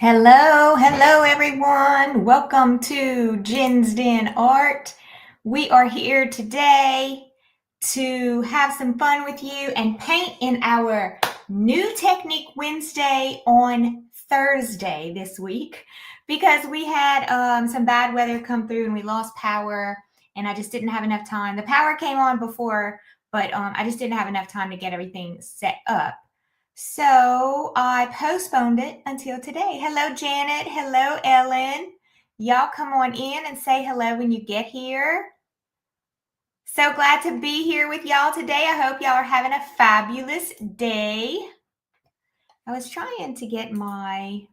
Hello everyone. Welcome to Jen's Den Art. We are here today to have some fun with you and paint in our new Technique Wednesday on Thursday this week because we had some bad weather come through and we lost power and I just didn't have enough time. The power came on before, but I just didn't have enough time to get everything set up. So I postponed it until today. Hello, Janet. Hello, Ellen. Y'all come on in and say hello when you get here. So glad to be here with y'all today. I hope y'all are having a fabulous day. I was trying to get don't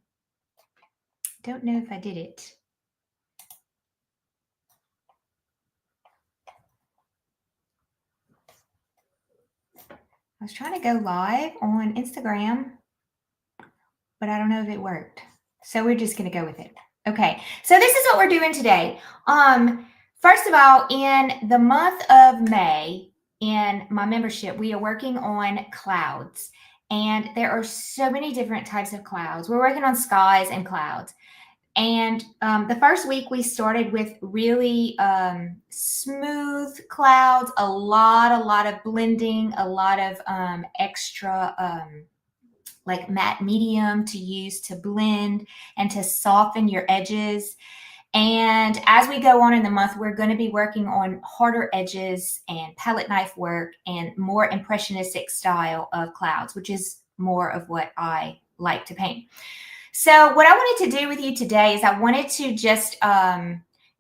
know if I did it. I was trying to go live on Instagram, but I don't know if it worked. So we're just going to go with it. Okay, so this is what we're doing today. First of all, in the month of May, in my membership, we are working on clouds. And there are so many different types of clouds. We're working on skies and clouds. And the first week we started with really smooth clouds, a lot of blending, a lot of extra like matte medium to use to blend and to soften your edges. And as we go on in the month, we're going to be working on harder edges and palette knife work and more impressionistic style of clouds, which is more of what I like to paint. So what I wanted to do with you today is I wanted to just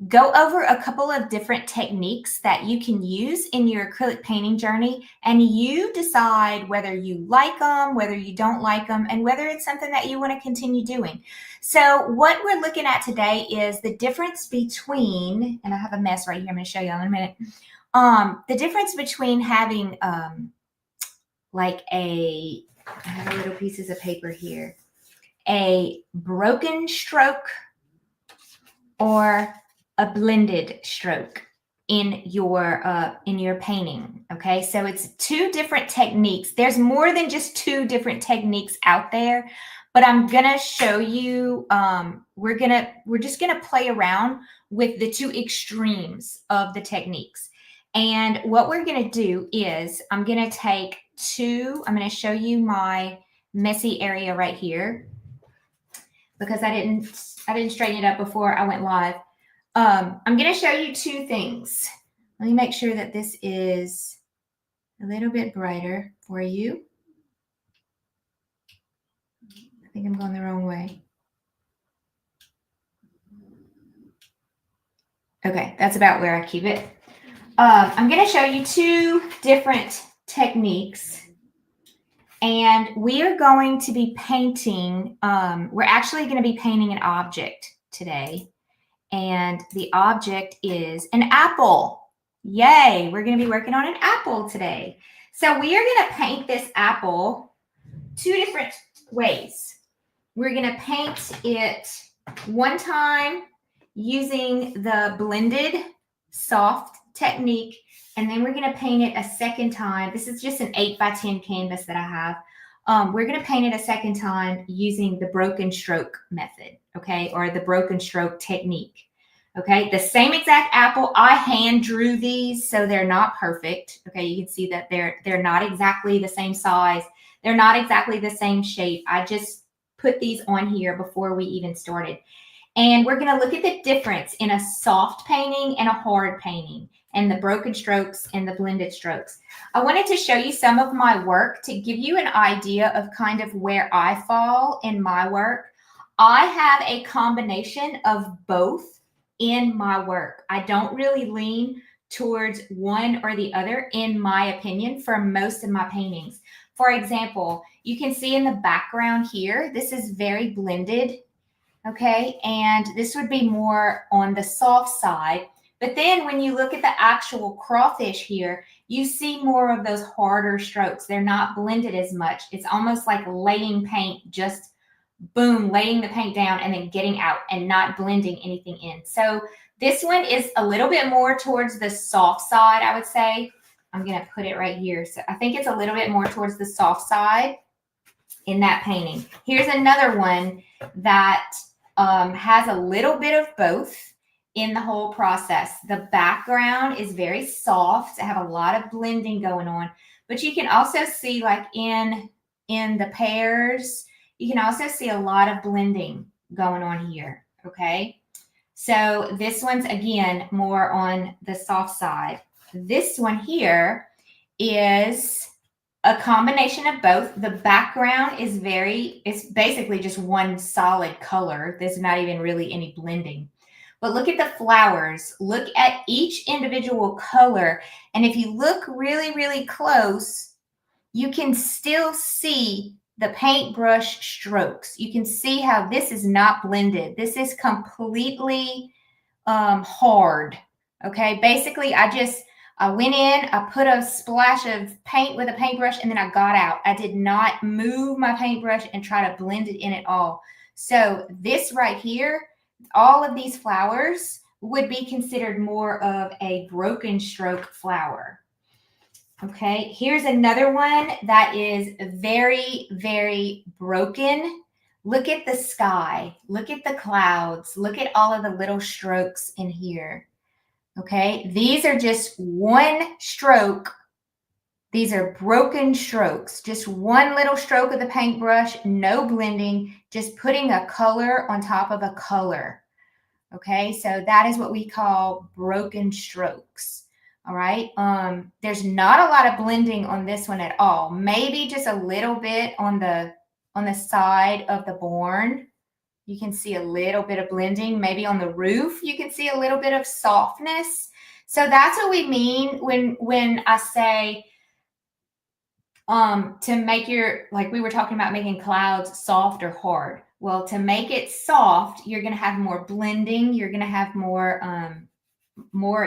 go over a couple of different techniques that you can use in your acrylic painting journey, and you decide whether you like them, whether you don't like them, and whether it's something that you want to continue doing. So what we're looking at today is the difference between, and I have a mess right here, I'm going to show you in a minute, the difference between having like I have little pieces of paper here, a broken stroke or a blended stroke in your painting. Okay, so it's two different techniques. There's more than just two different techniques out there, but I'm gonna show you. We're just gonna play around with the two extremes of the techniques. And what we're gonna do is I'm gonna show you my messy area right here because I didn't straighten it up before I went live. I'm going to show you two things. Let me make sure that this is a little bit brighter for you. I think I'm going the wrong way. Okay, that's about where I keep it. I'm going to show you two different techniques. And we are going to be painting, we're actually going to be painting an object today. And the object is an apple. Yay, we're going to be working on an apple today. So we are going to paint this apple two different ways. We're going to paint it one time using the blended soft technique, and then we're going to paint it a second time. This is just an 8x10 canvas that I have. We're going to paint it a second time using the broken stroke method, okay, or the broken stroke technique. Okay, the same exact apple. I hand drew these, so they're not perfect. Okay, you can see that they're not exactly the same size. They're not exactly the same shape. I just put these on here before we even started. And we're going to look at the difference in a soft painting and a hard painting, and the broken strokes and the blended strokes. I wanted to show you some of my work to give you an idea of kind of where I fall in my work. I have a combination of both in my work. I don't really lean towards one or the other, in my opinion, for most of my paintings. For example, you can see in the background here, this is very blended, okay? And this would be more on the soft side. But then when you look at the actual crawfish here, you see more of those harder strokes. They're not blended as much. It's almost like laying paint, just boom, laying the paint down and then getting out and not blending anything in. So this one is a little bit more towards the soft side, I would say. I'm going to put it right here. So I think it's a little bit more towards the soft side. in that painting. Here's another one that has a little bit of both in the whole process. The background is very soft. I have a lot of blending going on, but you can also see like in the pears, you can also see a lot of blending going on here, okay? So this one's, again, more on the soft side. This one here is a combination of both. The background is it's basically just one solid color. There's not even really any blending. But look at the flowers. Look at each individual color. And if you look really, really close, you can still see the paintbrush strokes. You can see how this is not blended. This is completely hard. Okay, basically I went in, I put a splash of paint with a paintbrush, and then I got out. I did not move my paintbrush and try to blend it in at all. So this right here, all of these flowers would be considered more of a broken stroke flower. Okay, here's another one that is very, very broken. Look at the sky. Look at the clouds. Look at all of the little strokes in here. Okay, these are just one stroke. These are broken strokes. Just one little stroke of the paintbrush, no blending, just putting a color on top of a color. Okay, so that is what we call broken strokes. All right, there's not a lot of blending on this one at all. Maybe just a little bit on the side of the barn. You can see a little bit of blending. Maybe on the roof, you can see a little bit of softness. So that's what we mean when I say to make like we were talking about making clouds soft or hard. Well, to make it soft, you're going to have more blending. You're going to have more,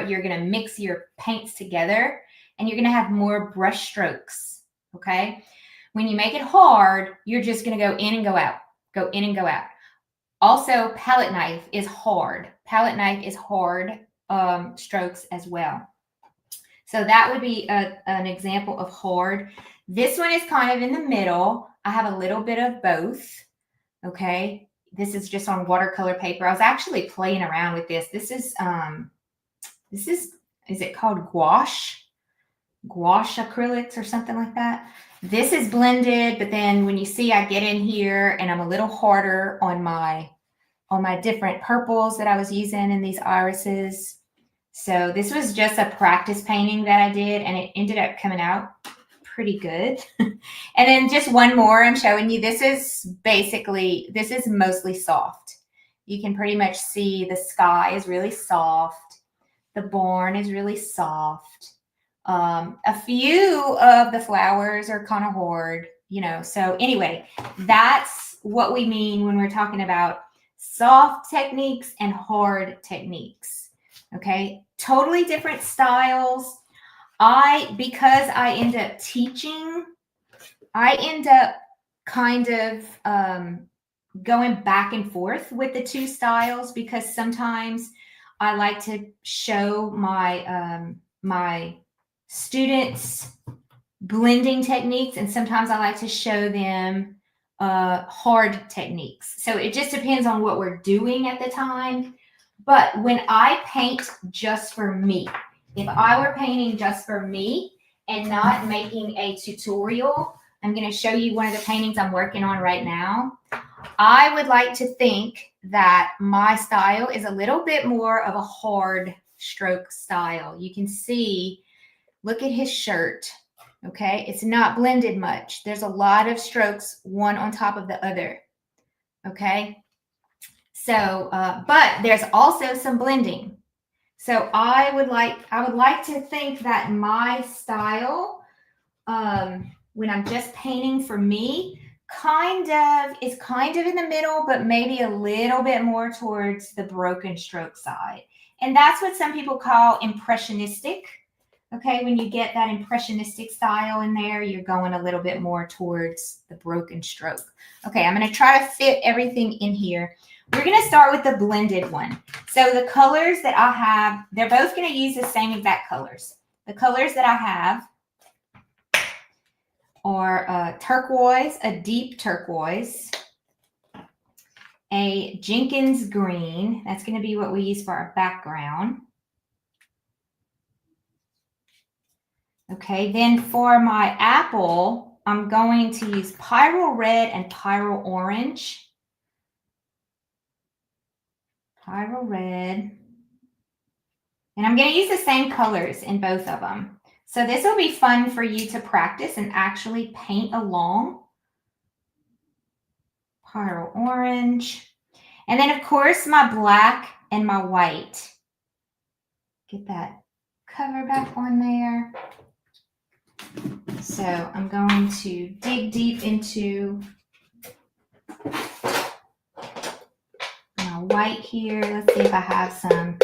you're going to mix your paints together, and you're going to have more brush strokes, okay? When you make it hard, you're just going to go in and go out, go in and go out. Also, palette knife is hard. Palette knife is hard strokes as well. So that would be an example of hard. This one is kind of in the middle. I have a little bit of both, okay? This is just on watercolor paper. I was actually playing around with this. This is it called gouache? Gouache acrylics or something like that. This is blended, but then when you see I get in here and I'm a little harder on my different purples that I was using in these irises. So this was just a practice painting that I did, and it ended up coming out pretty good. And then just one more I'm showing you. This is mostly soft. You can pretty much see the sky is really soft. The barn is really soft. A few of the flowers are kind of hard, you know. So anyway, that's what we mean when we're talking about soft techniques and hard techniques. Okay, totally different styles. Because I end up teaching, I end up kind of going back and forth with the two styles, because sometimes I like to show my my students blending techniques, and sometimes I like to show them hard techniques. So it just depends on what we're doing at the time. But when I paint just for me, if I were painting just for me and not making a tutorial, I'm going to show you one of the paintings I'm working on right now. I would like to think that my style is a little bit more of a hard stroke style. You can see, look at his shirt. Okay, it's not blended much. There's a lot of strokes, one on top of the other. Okay, so but there's also some blending. So I would like to think that my style, when I'm just painting for me, is kind of in the middle, but maybe a little bit more towards the broken stroke side. And that's what some people call impressionistic. Okay, when you get that impressionistic style in there, you're going a little bit more towards the broken stroke. Okay, I'm going to try to fit everything in here. We're going to start with the blended one. So the colors that I have, they're both going to use the same exact colors. The colors that I have are a turquoise, a deep turquoise, a Jenkins green. That's going to be what we use for our background. Okay, then for my apple, I'm going to use Pyrrole Red and Pyrrole Orange. Pyrrole Red. And I'm going to use the same colors in both of them. So this will be fun for you to practice and actually paint along. Pyrrole Orange. And then, of course, my black and my white. Get that cover back on there. So I'm going to dig deep into my white here. Let's see if I have some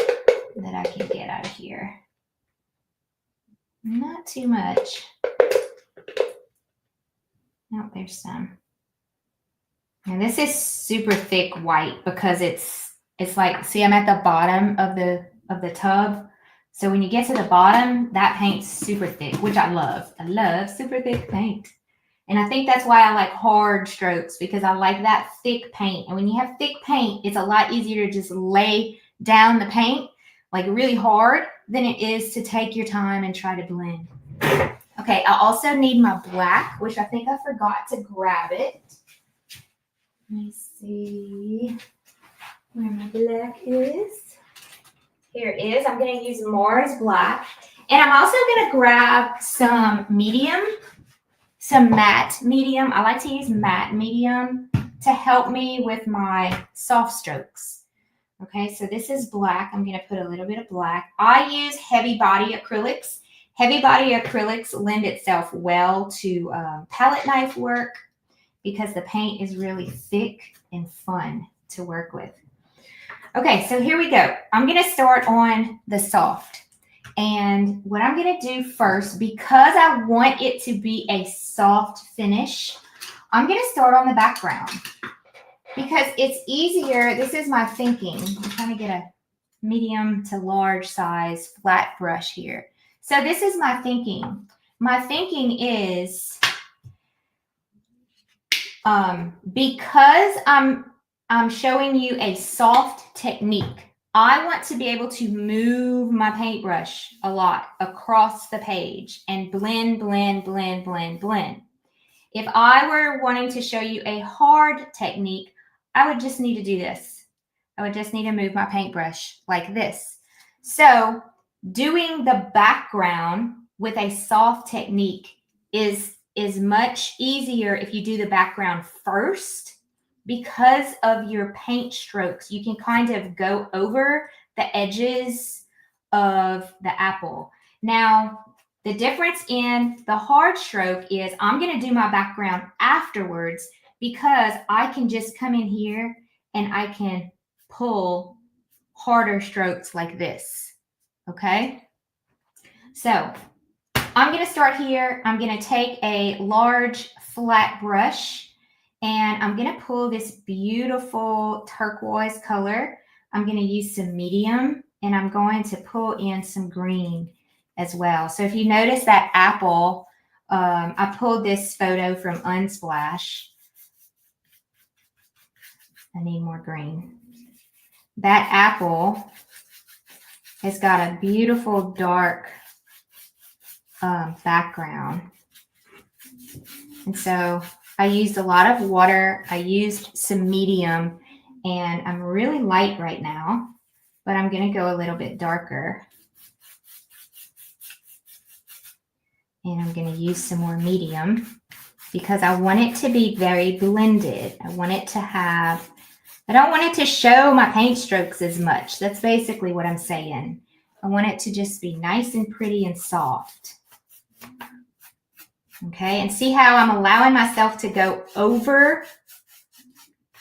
that I can get out of here. Not too much. No, there's some. And this is super thick white because it's like, see, I'm at the bottom of the tub. So when you get to the bottom, that paint's super thick, which I love. I love super thick paint. And I think that's why I like hard strokes, because I like that thick paint. And when you have thick paint, it's a lot easier to just lay down the paint like really hard than it is to take your time and try to blend. Okay, I also need my black, which I think I forgot to grab it. Let me see where my black is. Here it is. I'm going to use Mars Black. And I'm also going to grab some medium, some matte medium. I like to use matte medium to help me with my soft strokes. Okay, so this is black. I'm going to put a little bit of black. I use heavy body acrylics. Heavy body acrylics lend itself well to palette knife work because the paint is really thick and fun to work with. Okay, so here we go. I'm going to start on the soft. And what I'm going to do first, because I want it to be a soft finish, I'm going to start on the background. Because it's easier, this is my thinking. I'm trying to get a medium to large size flat brush here. So this is my thinking. My thinking is, because I'm showing you a soft technique, I want to be able to move my paintbrush a lot across the page and blend, blend, blend, blend, blend. If I were wanting to show you a hard technique, I would just need to do this. I would just need to move my paintbrush like this. So doing the background with a soft technique is much easier if you do the background first. Because of your paint strokes, you can kind of go over the edges of the apple. Now, the difference in the hard stroke is I'm going to do my background afterwards because I can just come in here and I can pull harder strokes like this. Okay? So I'm going to start here. I'm going to take a large flat brush and I'm going to pull this beautiful turquoise color. I'm going to use some medium and I'm going to pull in some green as well. So if you notice that apple, I pulled this photo from Unsplash. I need more green. That apple has got a beautiful dark background. And so I used a lot of water. I used some medium, and I'm really light right now, but I'm going to go a little bit darker. And I'm going to use some more medium because I want it to be very blended. I want it to have, I don't want it to show my paint strokes as much. That's basically what I'm saying. I want it to just be nice and pretty and soft. Okay, and see how I'm allowing myself to go over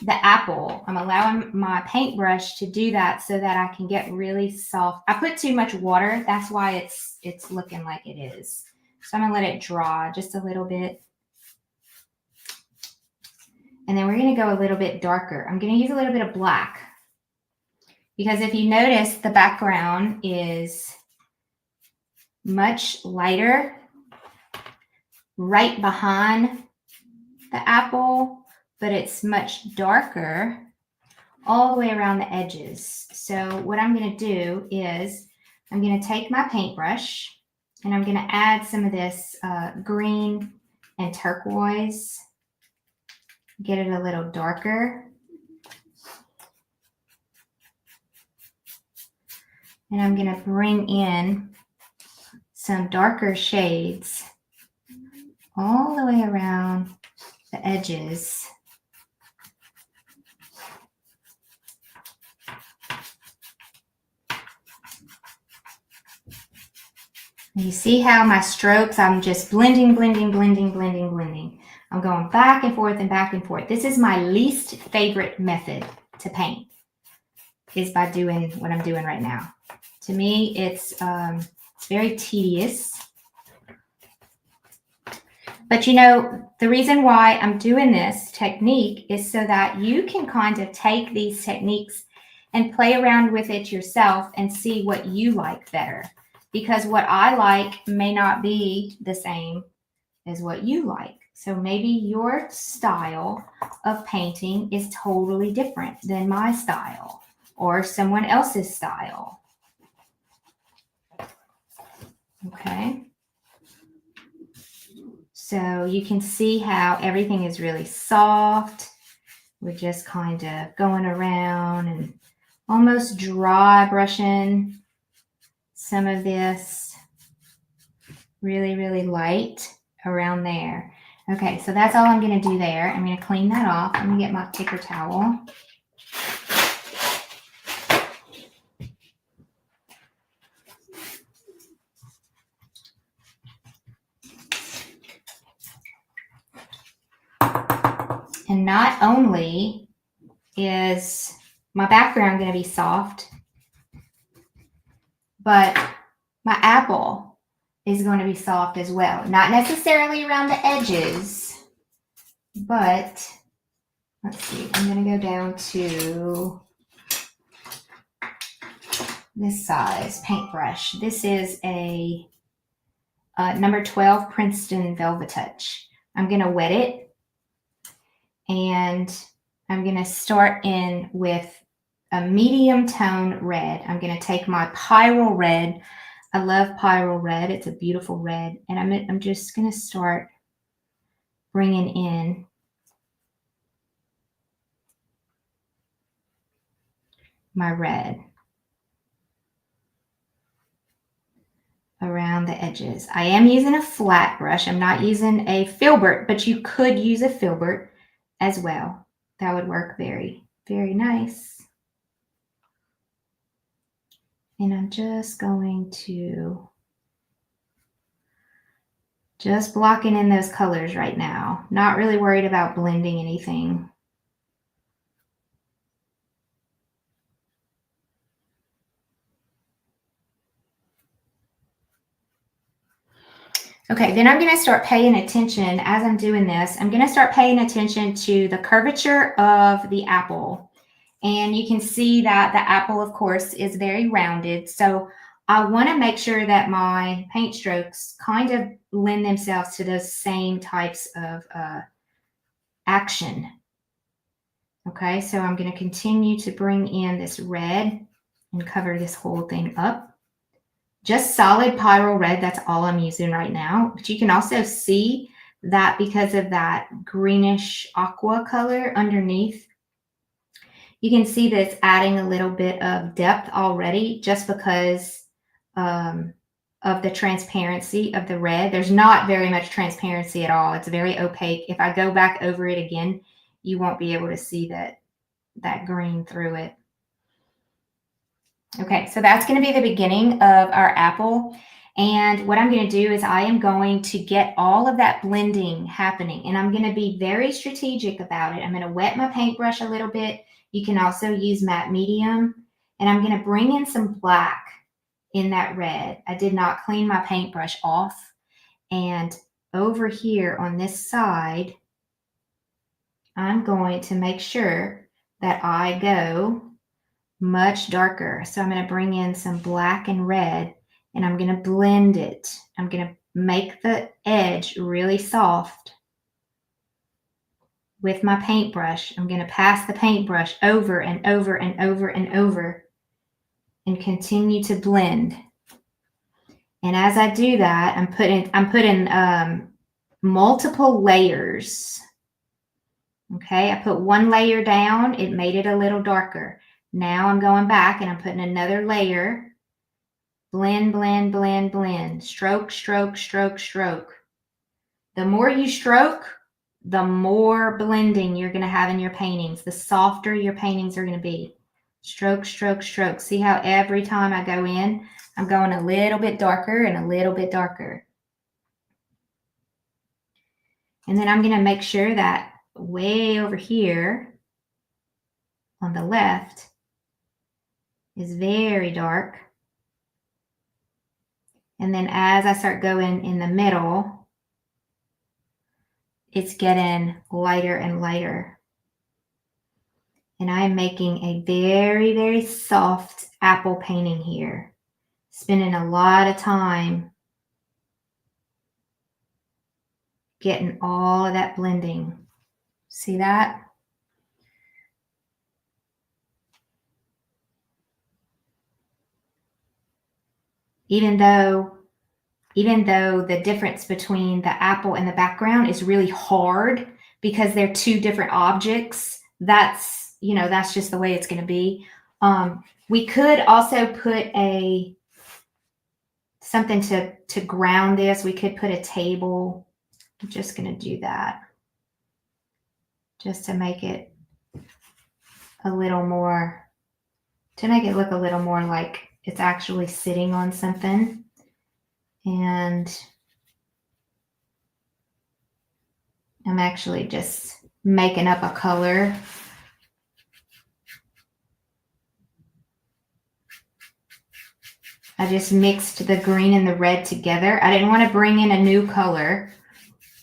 the apple. I'm allowing my paintbrush to do that so that I can get really soft. I put too much water. That's why it's looking like it is. So I'm going to let it dry just a little bit. And then we're going to go a little bit darker. I'm going to use a little bit of black. Because if you notice, the background is much lighter right behind the apple, but it's much darker all the way around the edges. So what I'm going to do is I'm going to take my paintbrush and I'm going to add some of this green and turquoise, get it a little darker. And I'm going to bring in some darker shades all the way around the edges. You see how my strokes, I'm just blending, blending, blending, blending, blending. I'm going back and forth and back and forth. This is my least favorite method to paint, is by doing what I'm doing right now. To me, it's very tedious. But you know, the reason why I'm doing this technique is so that you can kind of take these techniques and play around with it yourself and see what you like better. Because what I like may not be the same as what you like. So maybe your style of painting is totally different than my style or someone else's style. Okay. So you can see how everything is really soft. We're just kind of going around and almost dry brushing some of this, really, really light around there. Okay, so that's all I'm going to do there. I'm going to clean that off. I'm going to get my paper towel. And not only is my background going to be soft, but my apple is going to be soft as well. Not necessarily around the edges, but let's see. I'm going to go down to this size paintbrush. This is a number 12 Princeton Velvet Touch. I'm going to wet it, and I'm going to start in with a medium tone red. I'm going to take my Pyrrole Red. I love Pyrrole Red. It's a beautiful red. And I'm just going to start bringing in my red around the edges. I am using a flat brush. I'm not using a filbert, but you could use a filbert as well. That would work very, very nice. And I'm just going to just blocking in those colors right now. Not really worried about blending anything. Okay, then I'm going to start paying attention as I'm doing this. I'm going to start paying attention to the curvature of the apple. And you can see that the apple, of course, is very rounded. So I want to make sure that my paint strokes kind of lend themselves to those same types of action. Okay, so I'm going to continue to bring in this red and cover this whole thing up. Just solid Pyrrole Red, that's all I'm using right now. But you can also see that because of that greenish aqua color underneath, you can see that it's adding a little bit of depth already just because of the transparency of the red. There's not very much transparency at all. It's very opaque. If I go back over it again, you won't be able to see that green through it. Okay, so that's going to be the beginning of our apple. And what I'm going to do is I am going to get all of that blending happening. And I'm going to be very strategic about it. I'm going to wet my paintbrush a little bit. You can also use matte medium. And I'm going to bring in some black in that red. I did not clean my paintbrush off. And over here on this side, I'm going to make sure that I go much darker. So I'm going to bring in some black and red, and I'm going to blend it. I'm going to make the edge really soft with my paintbrush. I'm going to pass the paintbrush over and over and over and over and continue to blend. And as I do that, I'm putting multiple layers. Okay, I put one layer down, it made it a little darker. Now I'm going back and I'm putting another layer. Blend, blend, blend, blend. Stroke, stroke, stroke, stroke. The more you stroke, the more blending you're going to have in your paintings. The softer your paintings are going to be. Stroke, stroke, stroke. See how every time I go in, I'm going a little bit darker and a little bit darker. And then I'm going to make sure that way over here on the left is very dark. And then as I start going in the middle, it's getting lighter and lighter. And I'm making a very, very soft apple painting here. Spending a lot of time getting all of that blending. See that? Even though the difference between the apple and the background is really hard because they're two different objects, that's just the way it's going to be. We could also put something to ground this. We could put a table. I'm just going to do that just to make it a little more, to make it look a little more like it's actually sitting on something. And I'm actually just making up a color. I just mixed the green and the red together. I didn't want to bring in a new color.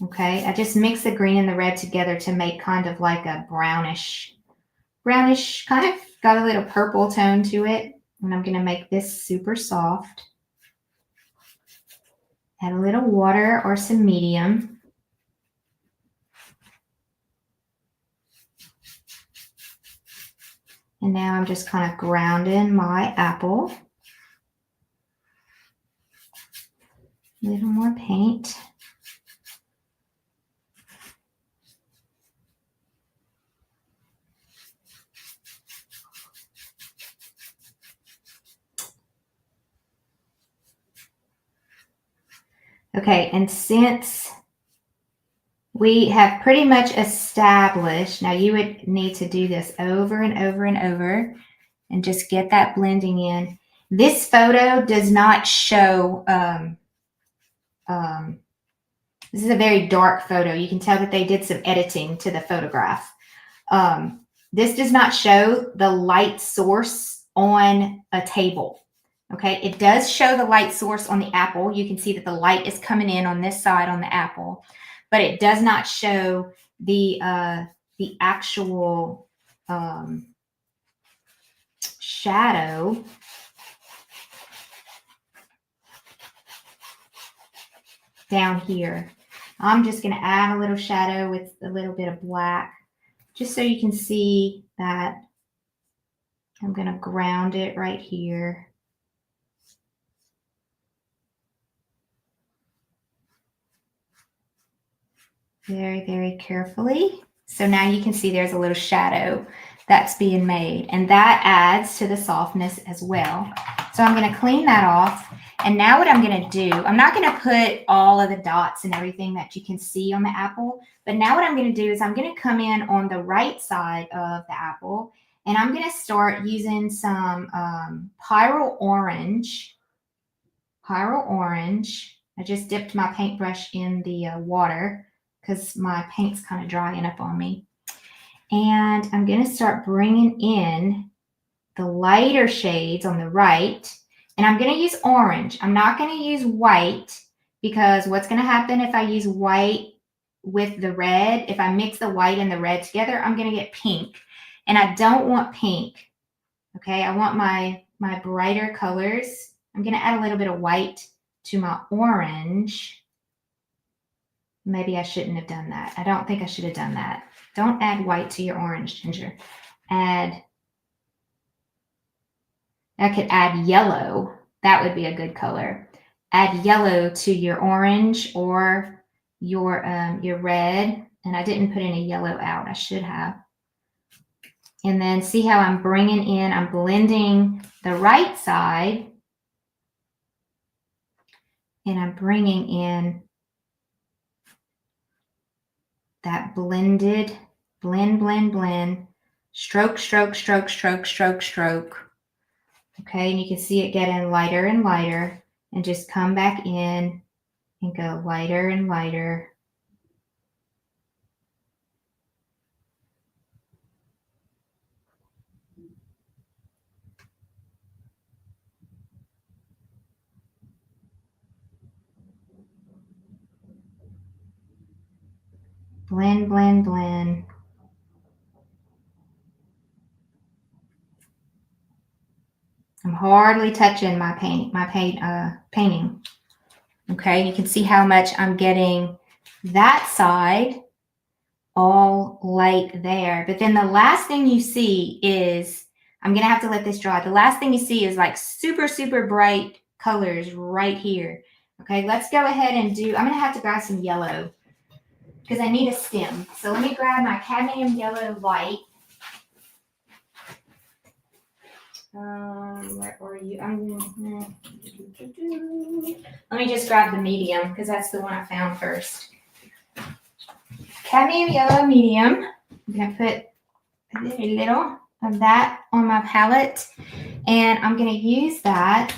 Okay, I just mixed the green and the red together to make kind of like a brownish, kind of got a little purple tone to it. And I'm going to make this super soft. Add a little water or some medium. And now I'm just kind of grounding my apple. A little more paint. Okay, and since we have pretty much established, now you would need to do this over and over and over and just get that blending in. This photo does not show, this is a very dark photo. You can tell that they did some editing to the photograph. This does not show the light source on a table. Okay, it does show the light source on the apple. You can see that the light is coming in on this side on the apple, but it does not show the actual shadow down here. I'm just going to add a little shadow with a little bit of black, just so you can see that I'm going to ground it right here. Very, very carefully. So now you can see there's a little shadow that's being made, and that adds to the softness as well. So I'm going to clean that off. And now what I'm going to do, I'm not going to put all of the dots and everything that you can see on the apple, but now what I'm going to do is I'm going to come in on the right side of the apple, and I'm going to start using some Pyrrole Orange. Pyrrole Orange. I just dipped my paintbrush in the water because my paint's kind of drying up on me. And I'm going to start bringing in the lighter shades on the right. And I'm going to use orange. I'm not going to use white, because what's going to happen if I use white with the red, if I mix the white and the red together, I'm going to get pink. And I don't want pink. Okay, I want my brighter colors. I'm going to add a little bit of white to my orange. maybe I shouldn't have done that. I don't think I should have done that. Don't add white to your orange, Ginger. I could add yellow. That would be a good color. Add yellow to your orange or your red. And I didn't put any yellow out. I should have. And then see how I'm bringing in, I'm blending the right side. And I'm bringing in that blended, blend, stroke, stroke, stroke, stroke, stroke, stroke. Okay, and you can see it getting lighter and lighter, and just come back in and go lighter and lighter. Blend, blend, blend. I'm hardly touching my painting. Okay, you can see how much I'm getting that side all light there. But then the last thing you see is, I'm going to have to let this dry. The last thing you see is like super, super bright colors right here. Okay, let's go ahead and do, I'm going to have to grab some yellow because I need a stem. So let me grab my cadmium yellow light. Where are you? Let me just grab the medium because that's the one I found first. Cadmium yellow medium. I'm going to put a little of that on my palette, and I'm going to use that.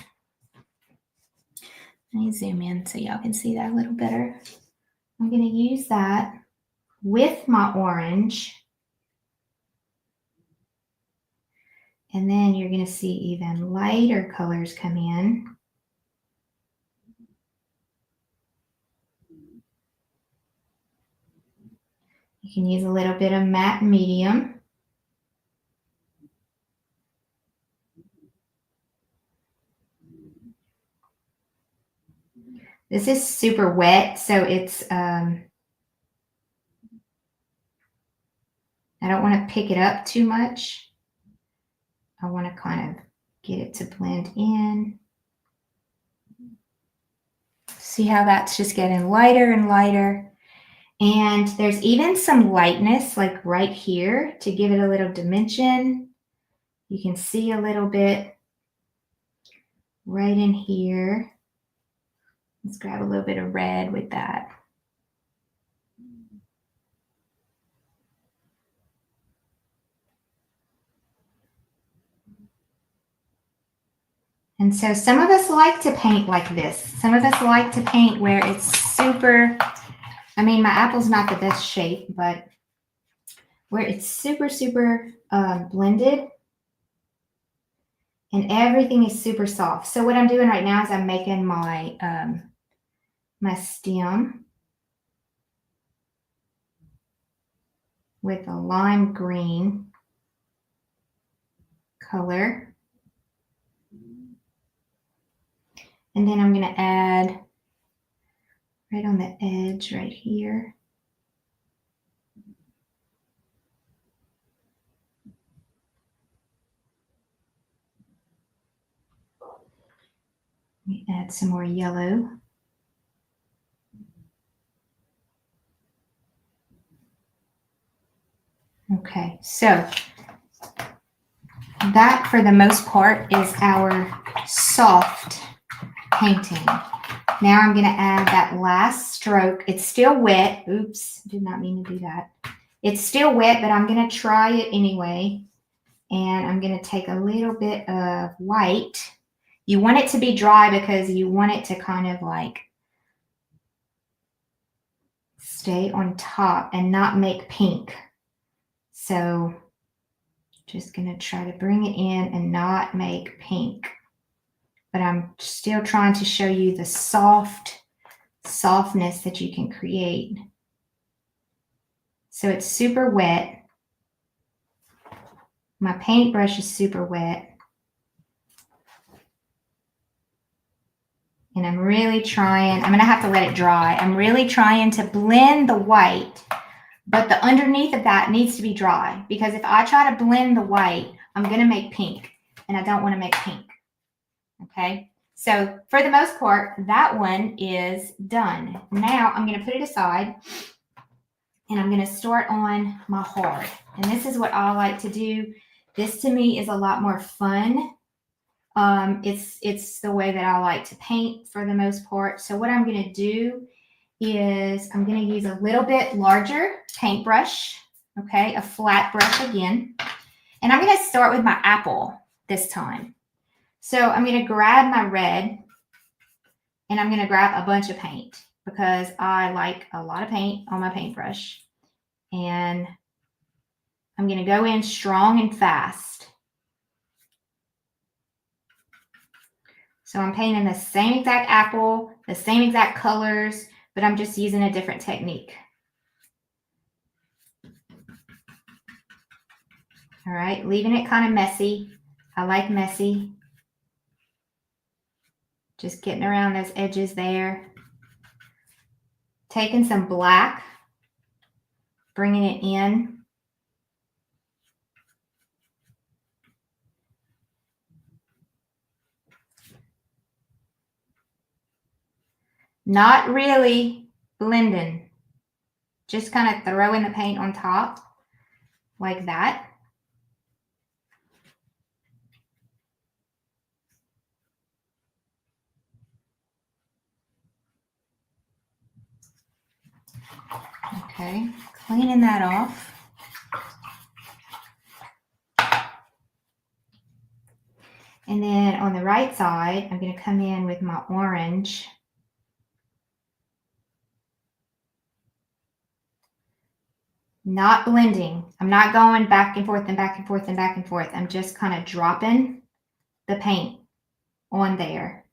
Let me zoom in so y'all can see that a little better. I'm going to use that with my orange. And then you're going to see even lighter colors come in. You can use a little bit of matte medium. This is super wet, so it's, I don't want to pick it up too much. I want to kind of get it to blend in. See how that's just getting lighter and lighter. And there's even some lightness like right here to give it a little dimension. You can see a little bit right in here. Let's grab a little bit of red with that. And so some of us like to paint like this. Some of us like to paint where it's super, I mean, my apple's not the best shape, but where it's super, super blended and everything is super soft. So what I'm doing right now is I'm making my, my stem with a lime green color. And then I'm going to add right on the edge right here. Let me add some more yellow. Okay, so that for the most part is our soft painting. Now I'm going to add that last stroke. It's still wet. Oops, did not mean to do that. It's still wet, but I'm going to try it anyway. And I'm going to take a little bit of white. You want it to be dry because you want it to kind of like stay on top and not make pink. So just going to try to bring it in and not make pink. But I'm still trying to show you the softness that you can create. So it's super wet. My paintbrush is super wet. And I'm really trying, I'm gonna have to let it dry. I'm really trying to blend the white, but the underneath of that needs to be dry, because if I try to blend the white, I'm gonna make pink, and I don't wanna make pink, okay? So for the most part, that one is done. Now I'm gonna put it aside, and I'm gonna start on my hard. And this is what I like to do. This to me is a lot more fun. It's the way that I like to paint for the most part. So what I'm gonna do is I'm gonna use a little bit larger paintbrush, okay, a flat brush again. And I'm gonna start with my apple this time. So I'm gonna grab my red, and I'm gonna grab a bunch of paint because I like a lot of paint on my paintbrush. And I'm gonna go in strong and fast. So I'm painting the same exact apple, the same exact colors, but I'm just using a different technique. All right, leaving it kind of messy. I like messy. Just getting around those edges there. Taking some black, bringing it in. Not really blending. Just kind of throwing the paint on top like that. Okay, cleaning that off. And then on the right side, I'm going to come in with my orange. Not blending. I'm not going back and forth and back and forth and back and forth. I'm just kind of dropping the paint on there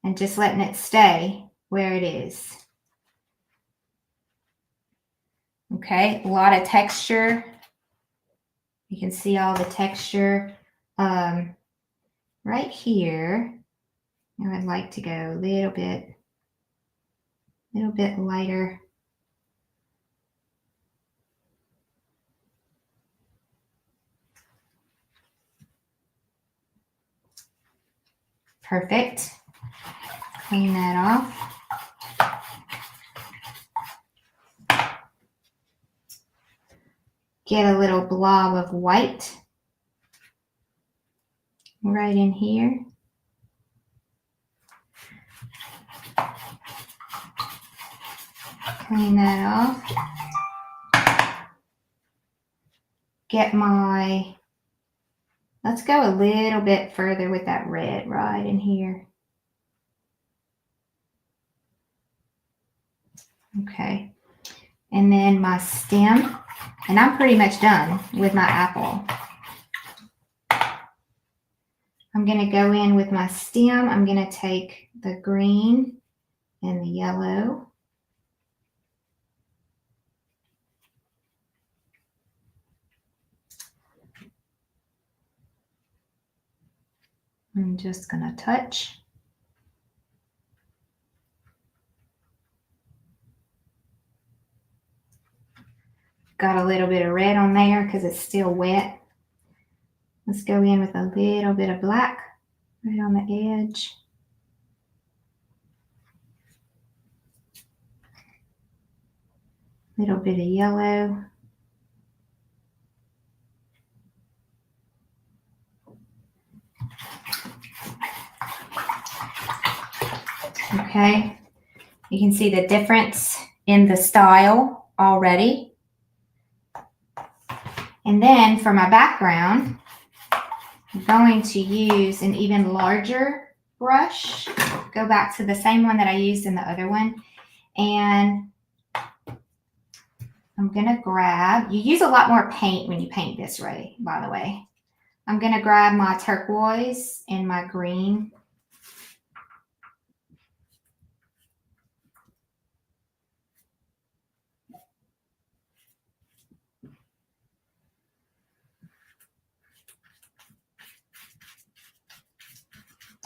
and just letting it stay where it is. Okay, a lot of texture. You can see all the texture. Right here, I would like to go a little bit lighter. Perfect. Clean that off. Get a little blob of white right in here. Clean that off. Get my, let's go a little bit further with that red right in here. Okay. And then my stem, and I'm pretty much done with my apple. I'm going to go in with my stem. I'm going to take the green and the yellow. I'm just going to touch. Got a little bit of red on there because it's still wet. Let's go in with a little bit of black right on the edge. Little bit of yellow. Okay, you can see the difference in the style already. And then for my background, I'm going to use an even larger brush. Go back to the same one that I used in the other one. And I'm going to grab, you use a lot more paint when you paint this way, by the way. I'm going to grab my turquoise and my green.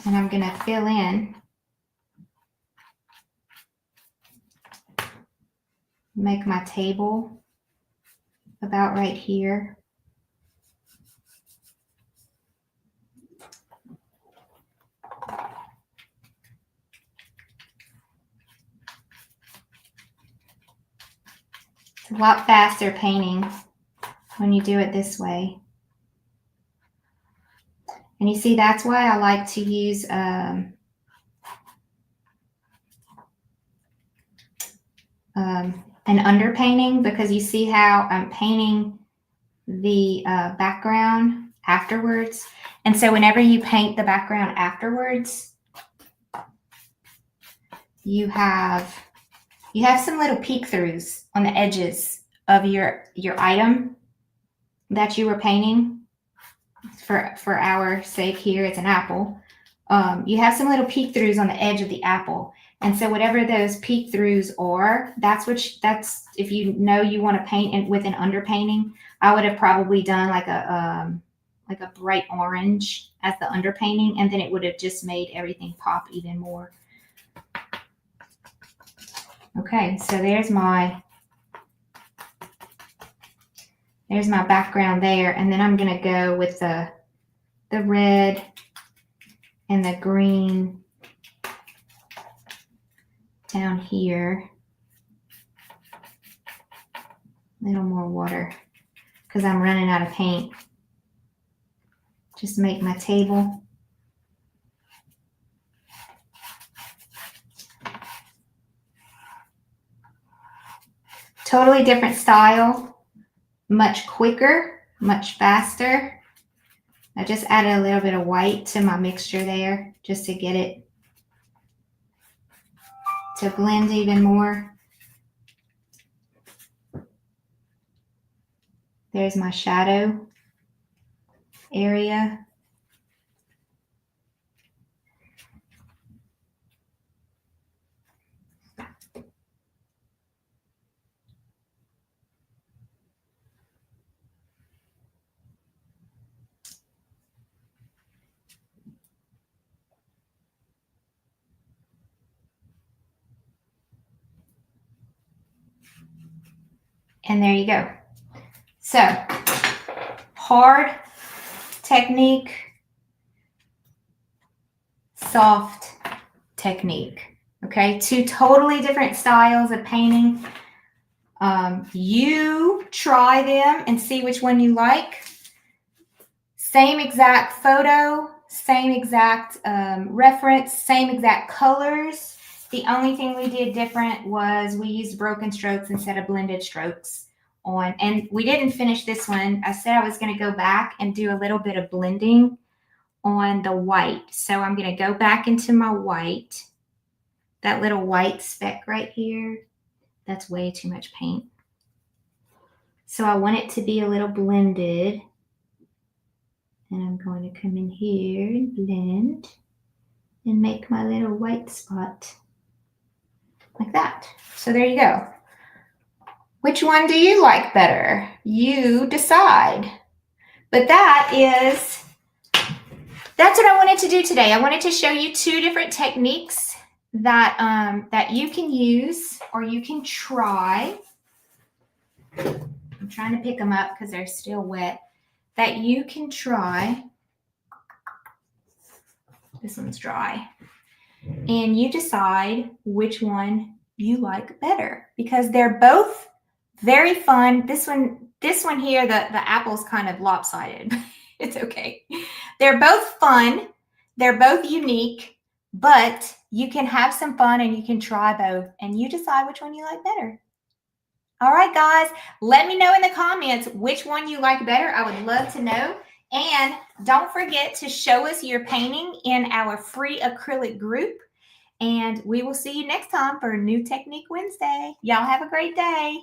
And I'm going to fill in make my table about right here. It's a lot faster painting when you do it this way. And you see, that's why I like to use an underpainting, because you see how I'm painting the background afterwards. And so whenever you paint the background afterwards, you have some little peek throughs on the edges of your item that you were painting. For our sake here, it's an apple. You have some little peek throughs on the edge of the apple. And so whatever those peek throughs are, that's if you know you want to paint with an underpainting, I would have probably done like a bright orange as the underpainting, and then it would have just made everything pop even more. Okay, so there's my background there, and then I'm going to go with the red and the green down here. A little more water because I'm running out of paint. Just make my table. Totally different style, much quicker, much faster. I just added a little bit of white to my mixture there just to get it to blend even more. There's my shadow area. And there you go. So, hard technique, soft technique. Okay, two totally different styles of painting. You try them and see which one you like. Same exact photo, same exact reference, same exact colors. The only thing we did different was we used broken strokes instead of blended strokes on. And we didn't finish this one. I said I was going to go back and do a little bit of blending on the white. So I'm going to go back into my white. That little white speck right here, that's way too much paint. So I want it to be a little blended. And I'm going to come in here and blend and make my little white spot like that. So there you go. Which one do you like better? You decide. But that's what I wanted to do today. I wanted to show you two different techniques that you can use or you can try. I'm trying to pick them up because they're still wet. That you can try. This one's dry. And you decide which one you like better because they're both very fun. This one here, the apple's kind of lopsided. It's okay. They're both fun. They're both unique, but you can have some fun and you can try both and you decide which one you like better. All right, guys, let me know in the comments which one you like better. I would love to know. And don't forget to show us your painting in our free acrylic group. And we will see you next time for New Technique Wednesday. Y'all have a great day.